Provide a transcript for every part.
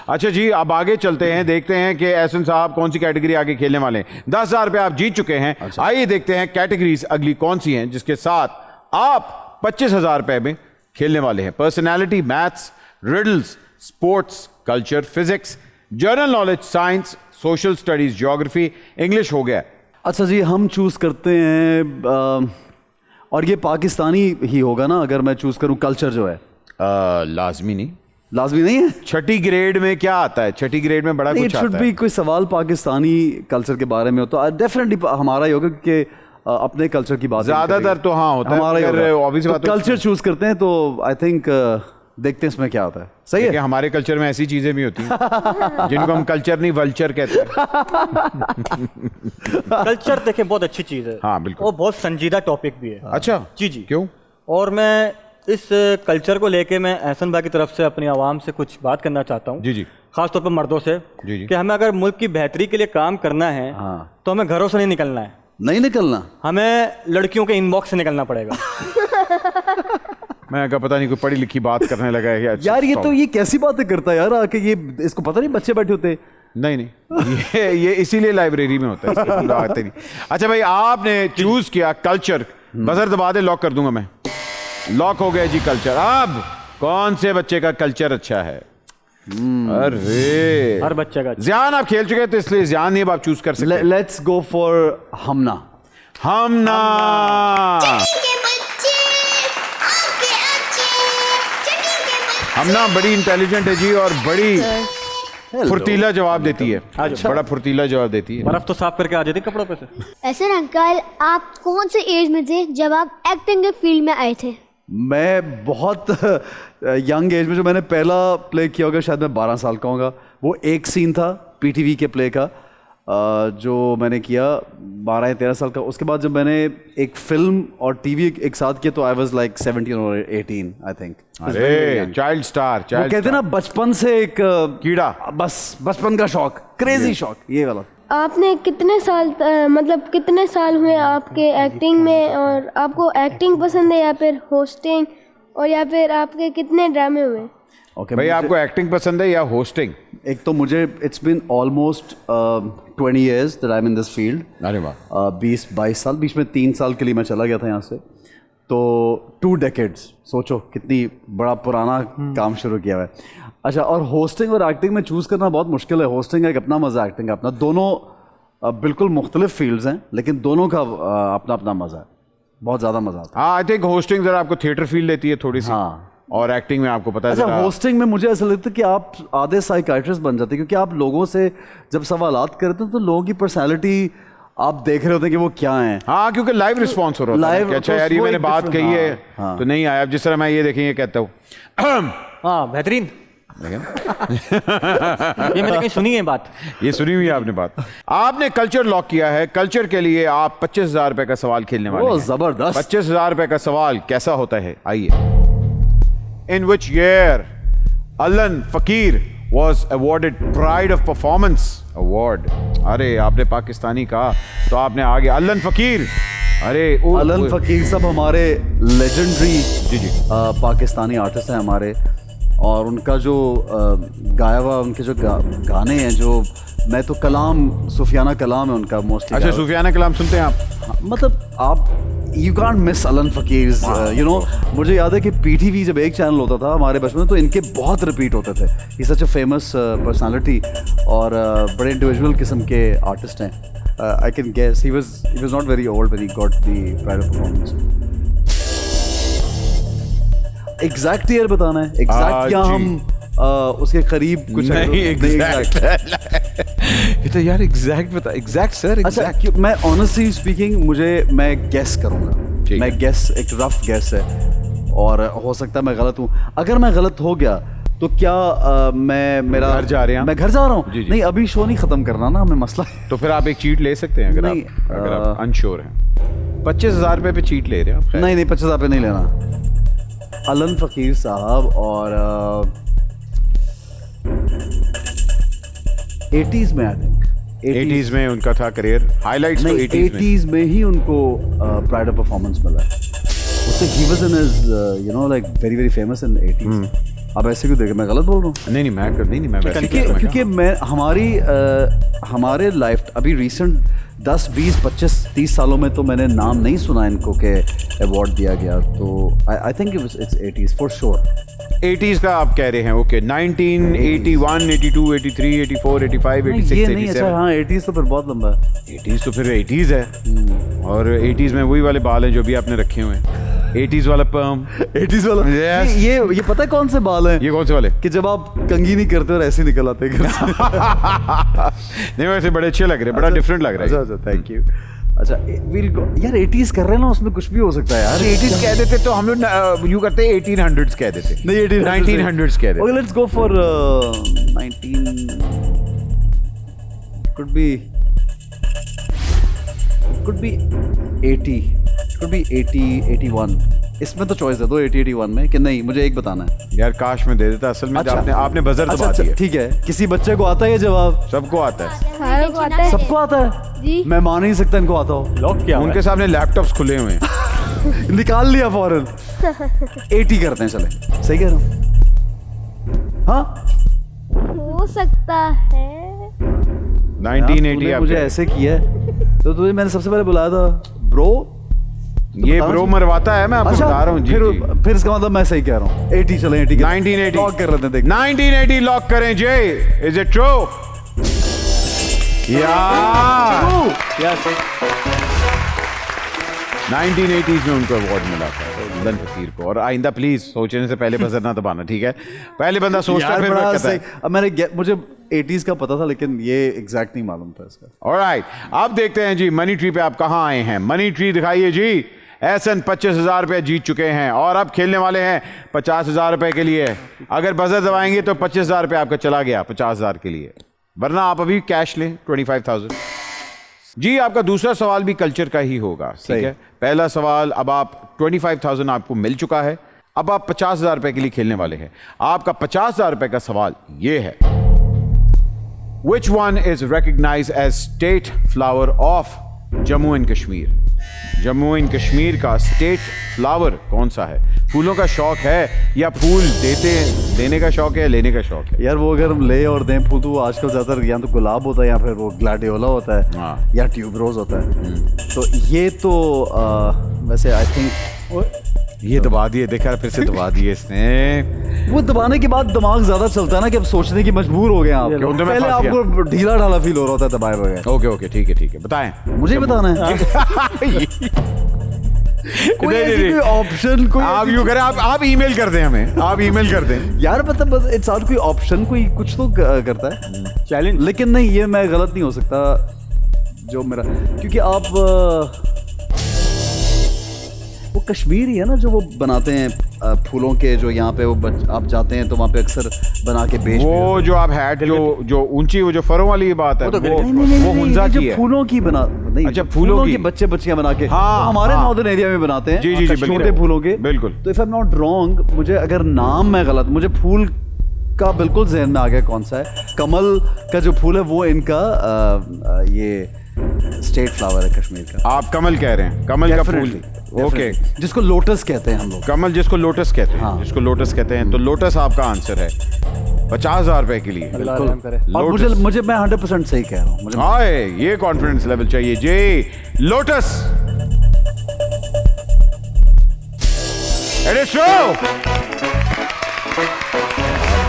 अच्छा जी, अब आगे चलते हैं, देखते हैं कि एहसन साहब कौन सी कैटेगरी आगे खेलने वाले हैं। 10,000 रुपये आप जीत चुके हैं। अच्छा। आइए देखते हैं कैटेगरीज अगली कौन सी हैं जिसके साथ आप 25,000 रुपये में खेलने वाले हैं। Personality, maths, riddles, sports, culture, physics, general knowledge, science, social studies, geography, English हो गया। अच्छा जी, हम चूज करते हैं और ये पाकिस्तानी ही होगा ना अगर मैं चूज करूं कल्चर जो है? लाजमी नहीं। लाजमी नहीं है? छठी ग्रेड में क्या आता है? छठी ग्रेड में बड़ा कुछ आता है। कोई सवाल पाकिस्तानी कल्चर के बारे में हो तो डेफिनेटली हमारा ही होगा क्योंकि अपने कल्चर की बात ज्यादातर तो हाँ होता हमारा है। कल्चर चूज करते हैं तो आई थिंक देखते हैं इसमें क्या होता है। सही है। हमारे कल्चर में ऐसी चीजें भी होती हैं जिनको हम कल्चर नहीं वल्चर कहते हैं। कल्चर देखें बहुत अच्छी चीज़ है। हाँ बिल्कुल। और बहुत संजीदा टॉपिक भी है। अच्छा जी जी। क्यों? और मैं इस कल्चर को लेके मैं एहसन भाई की तरफ से अपनी आवाम से कुछ बात करना चाहता हूँ। जी जी। खासतौर पर मर्दों से जी जी। कि हमें अगर मुल्क की बेहतरी के लिए काम करना है तो हमें घरों से नहीं निकलना है। नहीं निकलना, हमें लड़कियों के इनबॉक्स से निकलना पड़ेगा। मैं पता नहीं कोई पढ़ी लिखी बात करने लगा है यार ये तो ये कैसी बातें करता है यार आके, ये इसको पता नहीं बच्चे बैठे होते। नहीं नहीं, ये इसीलिए लाइब्रेरी में होता है। अच्छा भाई, आपने चूज किया कल्चर। बजर दबा दे, लॉक कर दूंगा मैं। लॉक हो गया जी कल्चर। अब कौन से बच्चे का कल्चर अच्छा है? अरे हर बच्चे का। ज़ियान आप खेल चुके हैं तो इसलिए ज़ियान नहीं, अब आप चूज कर सकते हैं। लेट्स गो फॉर हमना। हमना हमना बड़ी इंटेलिजेंट है जी और बड़ी फुर्तीला जवाब देती है। अच्छा। बड़ा फुर्तीला जवाब देती है। बर्फ तो साफ करके आ जाती कपड़ों पे से। ऐसे अंकल, आप कौन से एज में थे जब आप एक्टिंग के फील्ड में आए थे? मैं बहुत यंग एज में, जो मैंने पहला प्ले किया होगा शायद मैं 12 साल का होगा। वो एक सीन था पीटीवी के प्ले का जो मैंने किया 12 या 13 साल का। उसके बाद जब मैंने एक फिल्म और टीवी एक साथ किया तो आई वाज लाइक 17 और 18 आई थिंक। अरे चाइल्ड स्टार, वो कहते हैं ना बचपन से एक कीड़ा, बस बचपन का शौक, क्रेजी शौक, ये वाला। आपने कितने साल मतलब कितने साल हुए आपके एक्टिंग में, और आपको एक्टिंग पसंद है या फिर होस्टिंग, और या फिर आपके कितने ड्रामे हुए? भाई आपको एक्टिंग पसंद है या होस्टिंग? एक तो मुझे it's been almost 20 years that I am in this field. अरे वाह। 20-22 साल, बीच में 3 साल के लिए मैं चला गया था यहाँ से, तो 2 decades। सोचो कितनी बड़ा पुराना काम शुरू किया हुआ है। अच्छा, और होस्टिंग और एक्टिंग में चूज़ करना बहुत मुश्किल है। होस्टिंग का एक अपना मज़ा, एक्टिंग का अपना, दोनों बिल्कुल मुख्तलिफ फील्ड्स हैं लेकिन दोनों का अपना अपना मज़ा है, बहुत ज़्यादा मज़ा आता है। हाँ, आई थिंक होस्टिंग ज़रा आपको थिएटर फील देती है थोड़ी सी। हाँ, और एक्टिंग में आपको पता है। अच्छा, होस्टिंग में मुझे ऐसा लगता है कि आप आधे साइकाइट्रिस्ट बन जाते हैं क्योंकि आप लोगों से जब सवालात करते हैं तो लोगों की पर्सनैलिटी आप देख रहे होते हैं कि वो क्या है। हाँ, क्योंकि लाइव रिस्पॉन्स हो रहा होता है कि अच्छा यार ये मैंने बात कही है तो नहीं आया। अब जिस तरह मैं ये देखें ये कहता हूँ हाँ बेहतरीन। ये मैंने कहीं सुनी है बात। ये सुनी हुई है आपने बात। आपने कल्चर लॉक किया है। कल्चर के लिए आप 25,000 रुपए का सवाल खेलने वाले हैं। जबरदस्त। 25,000 रुपए का सवाल कैसा होता है, आइए। In which year Alan Fakir was awarded Pride of Performance Award? अरे आपने पाकिस्तानी कहा तो आपने आगे अलन फकीर। अरे अलन फकीर सब हमारे लेजेंडरी जी जी पाकिस्तानी आर्टिस्ट हैं हमारे, और उनका जो गाया हुआ उनके जो गाने हैं, जो मैं तो कलाम, सुफियाना कलाम है उनका मोस्टली। अच्छा, सुफियाना कलाम सुनते हैं आप? मतलब आप यू कांट मिस अलन फकीर, यू नो। मुझे याद है कि पीटीवी जब एक चैनल होता था हमारे बचपन में तो इनके बहुत रिपीट होते थे। ये सच अ फेमस पर्सनालिटी और बड़े इंडिविजुअल किस्म के आर्टिस्ट हैं। I can guess he was not very old when he got the pride of performance. Exact year बताना है? एग्जैक्ट या हम उसके करीब कुछ नहीं? एग्जैक्ट ये तो यार एग्जैक्ट बता। एग्जैक्ट सर, अच्छा, मैं ऑनेस्टली स्पीकिंग मैं गेस करूंगा। मैं गेस, एक रफ गेस है और हो सकता है मैं गलत हूँ। अगर मैं गलत हो गया तो क्या मैं मेरा घर जा रहे हैं? मैं घर जा रहा हूँ। नहीं, अभी शो नहीं खत्म करना ना, हमें मसला है। तो फिर आप एक चीट ले सकते हैं अगर आप अनश्योर हैं। 25,000 रुपए पे चीट ले रहे हैं आप? नहीं 25,000 पे नहीं लेना। अलन फकीर साहब और 80s में, आई थिंक 80s में उनका था करियर। हाइलाइट्स तो 80s में ही उनको प्राइड ऑफ परफॉर्मेंस मिला। उससे he was in his you know like very very famous in 80s। आप ऐसे क्यों देखे, मैं गलत बोल रहा हूँ? नहीं मैं वैसे क्योंकि मैं हमारे लाइफ अभी रिसेंट 10, 20, 25, 30 सालों में तो मैंने नाम नहीं सुना इनको के अवार्ड दिया गया, तो I think it's 80s for sure. 80s का आप कह रहे हैं, ओके 1981, 82, 83, 84, 85, 86, ये नहीं, अच्छा 87। हाँ 80s तो फिर बहुत लंबा है। 80s तो फिर 80s है, और 80s में वही वाले बाल हैं जो भी आपने रखे हुए हैं, 80s वाला पर्म। 80s वाला Yes. ये पता है कौन से बाल हैं? ये कौन से वाले? कि जब आप कंघी नहीं करते और ऐसे निकल आते घर से। नहीं वैसे बड़े अच्छे लग रहे हैं, बड़ा डिफरेंट लग रहा है। अच्छा थैंक यू। अच्छा विल गो यार 80s कर रहे हैं ना, उसमें कुछ भी हो सकता है यार। 80s कह देते तो हम लोग यूं करते 1800s कह देते, नहीं 1900s कह देते। Okay let's go for 19 could be 80 could be 80 81 इसमें तो चॉइस है दो 80 81 में कि नहीं, मुझे एक बताना है यार काश में दे देता, असल में आपने बजर दबा दिया। ठीक है, किसी बच्चे को आता है ये जवाब? सबको आता है, सारों को आता है। सबको आता है जी। मैं मान नहीं सकता इनको आता हो। लॉक किया हुआ उनके है। सामने लैपटॉप्स खुले हुए हैं। निकाल लिया फौरन। 80 करते हैं, चले सही कह रहा हूँ? हाँ हो सकता है। 1980 तूने आप मुझे कह रहे ऐसे किया है तो तुझे मैंने सबसे पहले बुलाया था ब्रो। हैं। ये ब्रो मरवाता है, मैं आपको बता रहा हूँ जी। फिर इसका मतलब मैं सही कह रहा हूँ। 80 चले 80 1980 लॉक कर लेते हैं, देख 1980 लॉक करें जय, इज इट ट्रू? यार 1980s में उनको अवार्ड मिला था अल्लन फकीर को। और आइंदा प्लीज सोचने से पहले बजर ना दबाना, ठीक है? पहले बंदा सोचता है, फिर बड़ा कहता है। सही। अब मुझे 80s का पता था लेकिन ये एग्जैक्ट नहीं मालूम था इसका। ऑलराइट, अब देखते हैं जी मनी ट्री पे आप कहाँ आए हैं। मनी ट्री दिखाइए जी। एहसन 25,000 रुपये जीत चुके हैं और अब खेलने वाले हैं 50,000 रुपये के लिए। अगर बजर दबाएंगे तो 25,000 रुपये आपका चला गया 50,000 के लिए, वरना आप अभी कैश लें 25,000। जी आपका दूसरा सवाल भी कल्चर का ही होगा, ठीक है? पहला सवाल, अब आप 25,000 आपको मिल चुका है, अब आप 50,000 रुपये के लिए खेलने वाले हैं। आपका 50,000 रुपये का सवाल ये है, Which one is recognized as state flower of Jammu and Kashmir? Jammu and Kashmir का स्टेट फ्लावर कौन सा है? फूलों का शौक है या फूल देने का शौक है, लेने का शौक है? यार वो अगर हम ले और दें फूल तो वो आजकल ज्यादातर या तो गुलाब होता है या फिर वो ग्लैडियोला होता है, हाँ। या ट्यूबरोज होता है। तो ये तो वैसे आई थिंक ये दबा दिए, देखा फिर से दबा दिए इसने। वो दबाने के बाद दिमाग ज्यादा चलता है ना कि अब सोचने की मजबूर हो गए आप। क्यों? तो मैं पहले फंस गया। आपको ढीला ढाला फील हो रहा होता है दबाए बगैर। ओके ठीक है बताएं। मुझे ही बताना है। कोई नहीं, ऐसी नहीं, कोई ऑप्शन कोई आप ऐसी यूं करें, आप ईमेल कर दें हमें, आप ईमेल कर दें। यार मतलब इट्स आउट, कोई ऑप्शन कोई कुछ तो करता है चैलेंज। लेकिन नहीं, ये मैं गलत नहीं हो सकता जो मेरा, क्योंकि आप वो कश्मीर ही है ना जो वो बनाते हैं फूलों के, जो यहाँ पे वो आप जाते हैं तो वहाँ पे अक्सर बना के बेच वो जो आप हैट जो ऊंची, वो जो फरों वाली बात है, वो हुंजा की है। फूलों की बना नहीं, अच्छा, फूलों की। के बच्चे बच्चियां बना के, हाँ, तो हमारे हाँ। नॉर्दर्न एरिया में बनाते हैं। जी, बिल्कुल। छोटे फूलों के, बिल्कुल। तो if I am not wrong, मुझे अगर नाम मैं गलत, मुझे फूल का बिल्कुल जहन में आ गया कौन सा है। कमल का जो फूल है वो इनका ये स्टेट फ्लावर है कश्मीर का। आप कमल कह रहे हैं, कमल का फूल। Definitely, okay, definitely। जिसको लोटस कहते हैं हम लोग। कमल जिसको लोटस कहते हैं, हाँ। जिसको लोटस कहते हैं, तो लोटस आपका आंसर है 50,000 रुपए के लिए। बिल्कुल। और लोटस। मुझे मैं 100% सही कह रहा हूँ। मुझे हाय, ये कॉन्फिडेंस लेवल चाहिए जी। Lotus, it is true.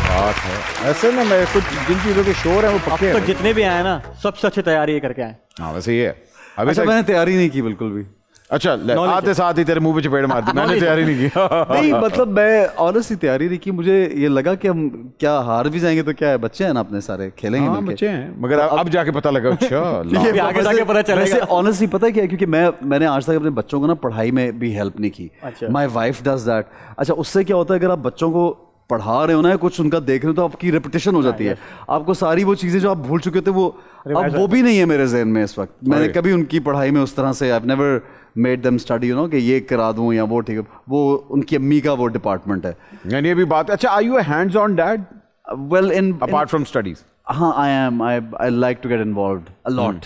बात है ऐसे ना, मैं कुछ जिन चीजों के शोर है वो अब पक्के तक हैं। जितने भी आए ना, सबसे अच्छी तैयारी ये करके आए। हाँ वैसे ये है। अभी अच्छा तक मैंने तैयारी नहीं की बिल्कुल भी। अच्छा आते साथ ही तेरे मुंह पे चपेट मार दी। मैंने तैयारी नहीं की। नहीं मतलब मैं ऑनेस्टली तैयारी नहीं की। मुझे ये लगा कि हम क्या हार भी जाएंगे तो क्या है, बच्चे हैं ना अपने सारे, खेलेंगे हाँ मिलके। बच्चे हैं, मगर अब जाके पता लगा। अच्छा ये आगे जाके पता चलेगा। ऑनेस्टली पता है क्या है, क्योंकि मैंने आज तक अपने बच्चों को ना पढ़ाई में भी हेल्प नहीं की। अच्छा। My wife does that. अच्छा उससे क्या होता है, अगर आप बच्चों को पढ़ा रहे हो ना, कुछ उनका देख रहे हो, तो आपकी रेपिटेशन हो जाती है। आपको सारी वो चीजें जो आप भूल चुके थे वो अब वो भी नहीं है मेरे जहन में इस वक्त। मैंने कभी उनकी पढ़ाई में उस तरह से I never made them study, you know, कि ये करा दूं या वो, ठीक है, वो उनकी अम्मी का वो डिपार्टमेंट है। यानी ये भी बात। अच्छा, are you a hands on dad well in apart from studies? हाँ I am. I like to get involved a lot.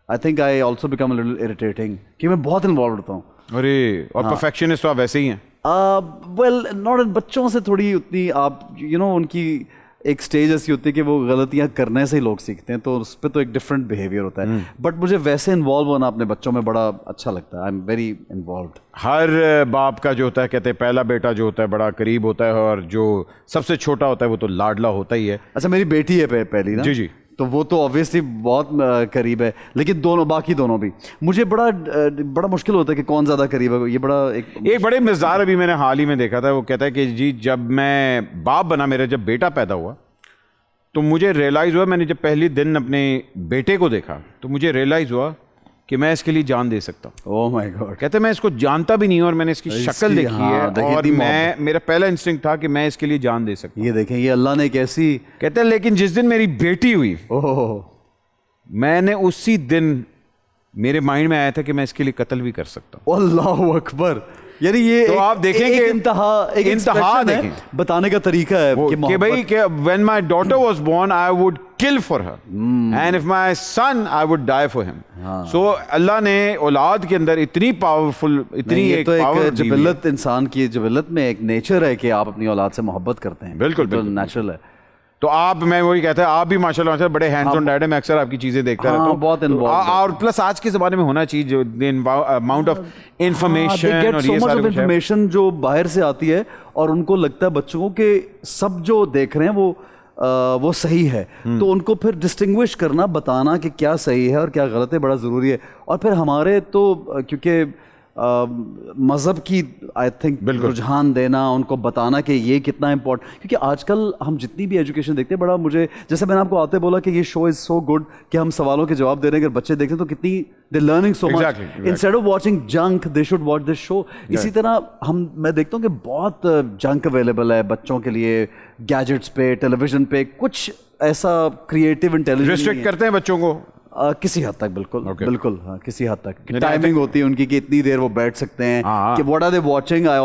I think I also become a little irritating कि मैं बहुत इन्वॉल्व होता हूँ। अरे, और परफेक्शनिस्ट तो आप वैसे ही हैं। वेल नॉट बच्चों से थोड़ी उतनी आप उनकी एक स्टेज ऐसी होती है कि वो गलतियां करने से ही लोग सीखते हैं, तो उस पर तो एक डिफरेंट बिहेवियर होता है। बट मुझे वैसे इन्वॉल्व होना अपने बच्चों में बड़ा अच्छा लगता है। I am very involved. हर बाप का जो होता है, कहते हैं पहला बेटा जो होता है बड़ा करीब होता है, और जो सबसे छोटा होता है वो तो लाडला होता ही है। अच्छा, मेरी बेटी है पहली ना। जी जी। तो वो तो ऑब्वियसली बहुत करीब है, लेकिन बाकी दोनों भी मुझे बड़ा मुश्किल होता है कि कौन ज़्यादा करीब है। ये बड़ा एक बड़े मज़ेदार अभी मैंने हाल ही में देखा था, वो कहता है कि जी जब मैं बाप बना, मेरा जब बेटा पैदा हुआ तो मुझे रियलाइज़ हुआ, मैंने जब पहली दिन अपने बेटे को देखा तो मुझे रियलाइज़ हुआ कि मैं इसके लिए जान दे सकता हूँ। Oh my God. कहते मैं इसको जानता भी नहीं हूँ और मैंने इसकी शक्ल देखी है, और मेरा पहला इंस्टिंक्ट था कि मैं इसके लिए जान दे सकता हूँ। ये देखें, ये अल्लाह ने कैसी। कहते हैं लेकिन जिस दिन मेरी बेटी हुई, ओह, मैंने उसी दिन मेरे माइंड में आया था कि मैं इसके लिए कत्ल भी कर सकता हूँ। अल्लाह अकबर। यानी ये तो आप देखें कि एक इंतहा देखें, बताने का तरीका है कि भाई when my daughter was born I would kill for her and if my son I would die for him। So अल्लाह ने औलाद के अंदर इतनी पावरफुल, इतनी एक पावर, जबिलत, इंसान की जबिलत में एक नेचर है कि आप अपनी औलाद से मोहब्बत करते हैं। बिल्कुल नेचुरल है। तो मैं वही कहता है, आप भी माशाल्लाह बड़े हैंड्स ऑन डैड है। मैं अक्सर आपकी चीजें देखता रहता हूँ, बहुत और प्लस आज के ज़माने में होना चाहिए जो अमाउंट ऑफ इंफॉर्मेशन जो बाहर से आती है, और उनको लगता है बच्चों को कि सब जो देख रहे हैं वो सही है, तो उनको फिर डिस्टिंग्विश करना, बताना कि क्या सही है और क्या गलत है बड़ा ज़रूरी है। और फिर हमारे तो क्योंकि मज़हब की आई थिंक रुझान देना, उनको बताना कि ये कितना इम्पोर्टेंट, क्योंकि आजकल हम जितनी भी एजुकेशन देखते हैं, बड़ा मुझे, जैसे मैंने आपको आते बोला कि ये शो इज़ सो गुड कि हम सवालों के जवाब दे रहे हैं, अगर बच्चे देखते हैं तो कितनी they learning so much. Instead of watching junk they should watch this show. इसी तरह मैं देखता हूँ कि बहुत जंक अवेलेबल है बच्चों के लिए, गैजेट्स पे, टेलीविजन पे, कुछ ऐसा क्रिएटिव इंटेलिजेंस रिस्ट्रिक्ट करते हैं बच्चों को किसी हद तक। बिल्कुल हाँ, किसी हद तक टाइमिंग होती है उनकी कि इतनी देर वो बैठ सकते हैं कि what are they watching. I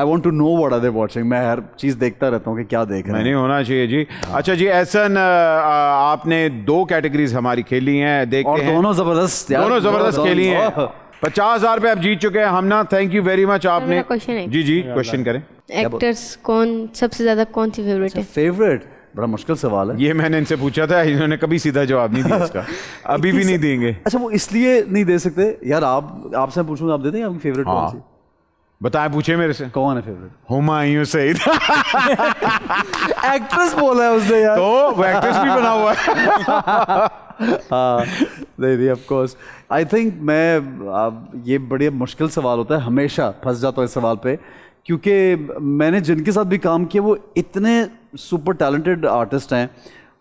want to know what are they watching. मैं हर चीज देखता रहता हूँ कि क्या देख रहे हैं। नहीं होना चाहिए जी। अच्छा जी, एहसन आपने 2 कैटेगरीज हमारी खेली हैं, देखते हैं। दोनों जबरदस्त खेली हैं। 50,000 रुपये आप जीत चुके हैं। हमना, थैंक यू वेरी मच। आपने जी क्वेश्चन करें। एक्टर्स सबसे ज्यादा कौन सी फेवरेट है? फेवरेट बड़ा मुश्किल सवाल है। ये मैंने इनसे पूछा था, इन्होंने कभी सीधा जवाब नहीं दिया इसका। अभी भी नहीं देंगे। अच्छा, वो इसलिए नहीं दे सकते यार। आपसे पूछूंगा, आप देते हैं आपकी फेवरेट कौन सी? बताएं, पूछे मेरे से। कौन है फेवरेट? हुमायूं सईद। एक्ट्रेस बोला है उसने यार, तो वो एक्ट्रेस भी बना हुआ है। हाँ, नहीं ऑफ कोर्स। आई थिंक ये बड़े मुश्किल सवाल होता है, हमेशा फंस जाता हूँ इस सवाल पे, क्योंकि मैंने जिनके साथ भी काम किया वो इतने सुपर टैलेंटेड आर्टिस्ट हैं,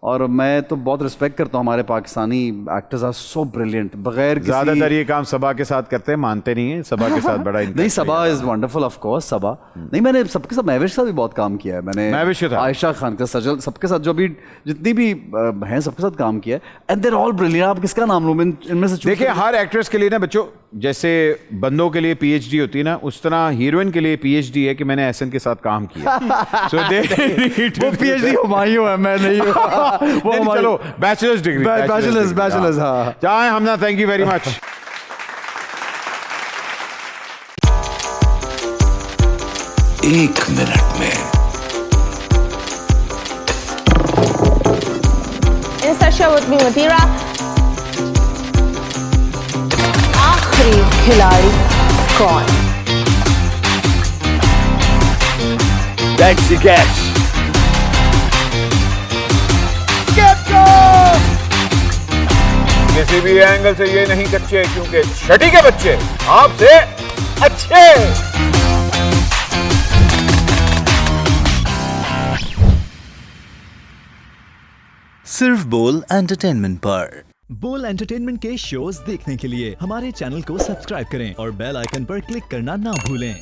और मैं तो बहुत रिस्पेक्ट करता हूँ। हमारे Pakistani actors are so brilliant. बगैर ज्यादातर ये काम सबा के साथ करते हैं, मानते नहीं है सबा के साथ बड़ा नहीं, सबा इज वंडरफुल ऑफ कोर्स। सबा नहीं, मैंने सबके साथ, महविश के साथ भी बहुत काम किया है मैंने। महविश था, आयशा खान के, सजल, सबके साथ जो भी जितनी भी हैं सबके साथ काम किया है, एंड देयर ऑल ब्रिलियंट। आप किसका नाम लूं इनमें से? देखिए, हर एक्ट्रेस के लिए ना बच्चों, जैसे बंदों के लिए पीएचडी होती है ना, उस तरह हीरोइन के लिए पीएचडी है कि मैंने एहसन के साथ काम किया। सो वो पीएचडी हुमायूं है, मैं नहीं हूं। वो चलो बैचलर्स डिग्री, बैचलर्स। हाँ, चाहे हमना, थैंक यू वेरी मच। एक मिनट में Insert with me Madeira। आखिरी खिलाड़ी कौन? That's the catch। किसी भी एंगल से ये नहीं कच्चे, क्योंकि छठी के बच्चे आपसे अच्छे। सिर्फ बोल एंटरटेनमेंट पर। बोल एंटरटेनमेंट के शोज देखने के लिए हमारे चैनल को सब्सक्राइब करें और बेल आइकन पर क्लिक करना ना भूलें।